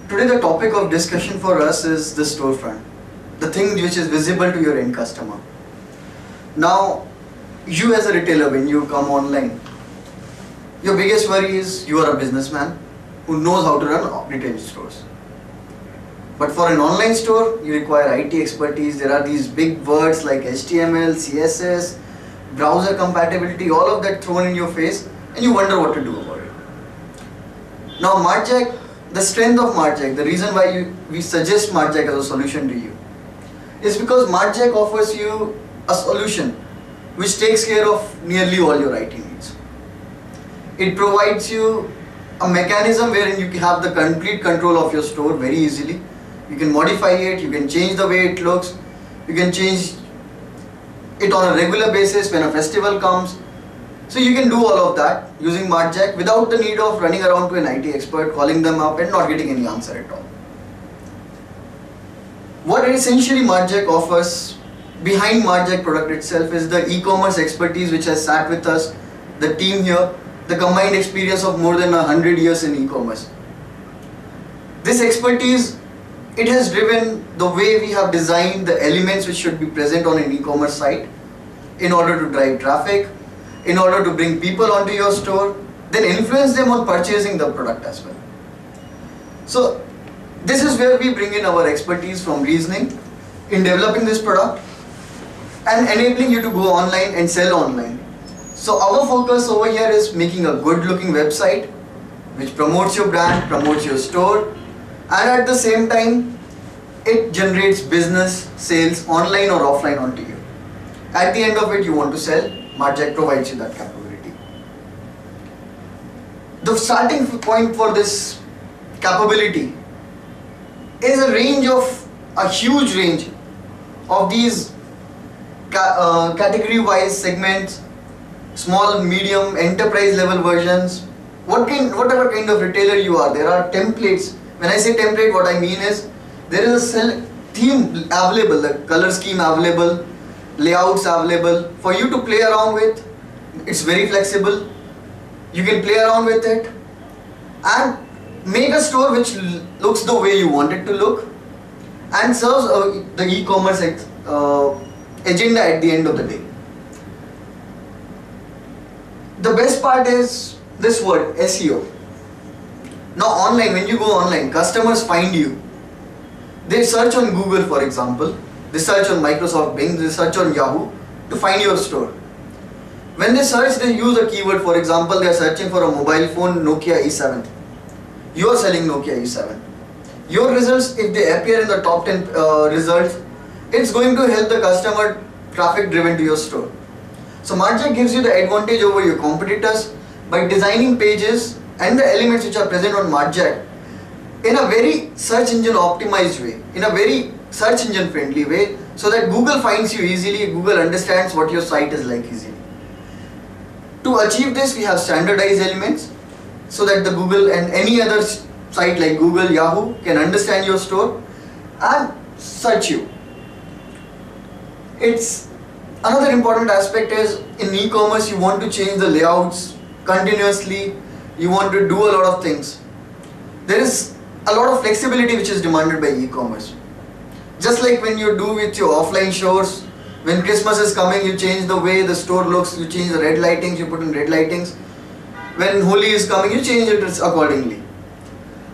Today the topic of discussion for us is the storefront, the thing which is visible to your end customer. Now, you as a retailer, when you come online, your biggest worry is you are a businessman who knows how to run retail stores. But for an online store, you require IT expertise. There are these big words like HTML, CSS, browser compatibility, all of that thrown in your face, and you wonder what to do about it. Now, MartJack, the strength of MartJack, the reason why we suggest MartJack as a solution to you, is because MartJack offers you a solution which takes care of nearly all your IT needs. It provides you a mechanism wherein you can have the complete control of your store very easily. You can modify it, you can change the way it looks, you can change it on a regular basis when a festival comes. So you can do all of that using MartJack without the need of running around to an IT expert, calling them up and not getting any answer at all. What essentially MartJack offers behind MartJack product itself is the e-commerce expertise which has sat with us, the team here, the combined experience of more than 100 years in e-commerce. This expertise, it has driven the way we have designed the elements which should be present on an e-commerce site in order to drive traffic, in order to bring people onto your store, then influence them on purchasing the product as well. So this is where we bring in our expertise from reasoning in developing this product and enabling you to go online and sell online. So our focus over here is making a good looking website which promotes your brand, promotes your store, and at the same time it generates business, sales online or offline onto you. At the end of it you want to sell, MartJack provides you that capability. The starting point for this capability is a huge range of these category wise segments, small, medium, enterprise level versions, whatever kind of retailer you are. There are templates. When I say template, what I mean is there is a theme available, the color scheme available, layouts available for you to play around with. It's very flexible. You can play around with it and make a store which looks the way you want it to look and serves the e-commerce agenda at the end of the day. The best part is this word, SEO. Now online, when you go online, customers find you. They search on Google, for example. They search on Microsoft Bing, they search on Yahoo to find your store. When they search, they use a keyword. For example, they are searching for a mobile phone Nokia E7. You are selling Nokia E7. Your results, if they appear in the top 10 results, it's going to help the customer traffic driven to your store. So MartJack gives you the advantage over your competitors by designing pages and the elements which are present on MartJack in a very search engine optimized way, in a very search engine friendly way, so that Google finds you easily, Google understands what your site is like easily. To achieve this, we have standardized elements so that the Google and any other site like Google, Yahoo can understand your store and search you. It's another important aspect is in e-commerce you want to change the layouts continuously, you want to do a lot of things. There is a lot of flexibility which is demanded by e-commerce. Just like when you do with your offline stores, when Christmas is coming, you change the way the store looks, you change the red lightings, you put in red lightings. When Holi is coming, you change it accordingly.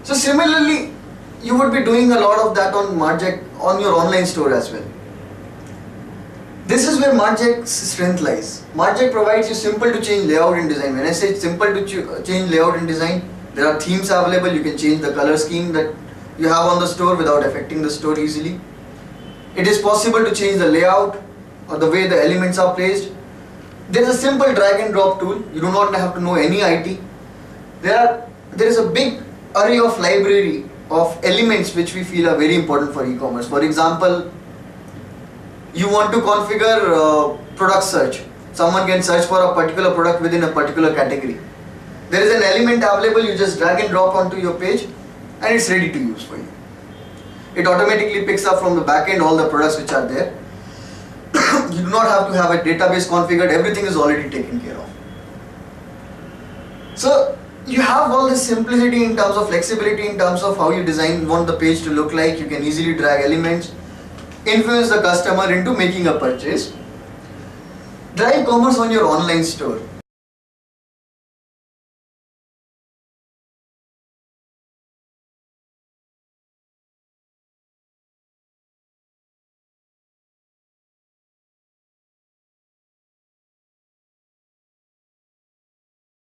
So similarly, you would be doing a lot of that on MartJack, on your online store as well. This is where MartJack's strength lies. MartJack provides you simple to change layout and design. When I say simple to change layout and design, there are themes available. You can change the color scheme that you have on the store without affecting the store easily. It is possible to change the layout or the way the elements are placed. There is a simple drag and drop tool. You do not have to know any IT. There is a big array of library of elements which we feel are very important for e-commerce. For example, you want to configure product search. Someone can search for a particular product within a particular category. There is an element available, you just drag and drop onto your page and it's ready to use for you. It automatically picks up from the back end all the products which are there. You do not have to have a database configured, everything is already taken care of. So you have all this simplicity in terms of flexibility, in terms of how you want the page to look like. You can easily drag elements, influence the customer into making a purchase. Drive commerce on your online store.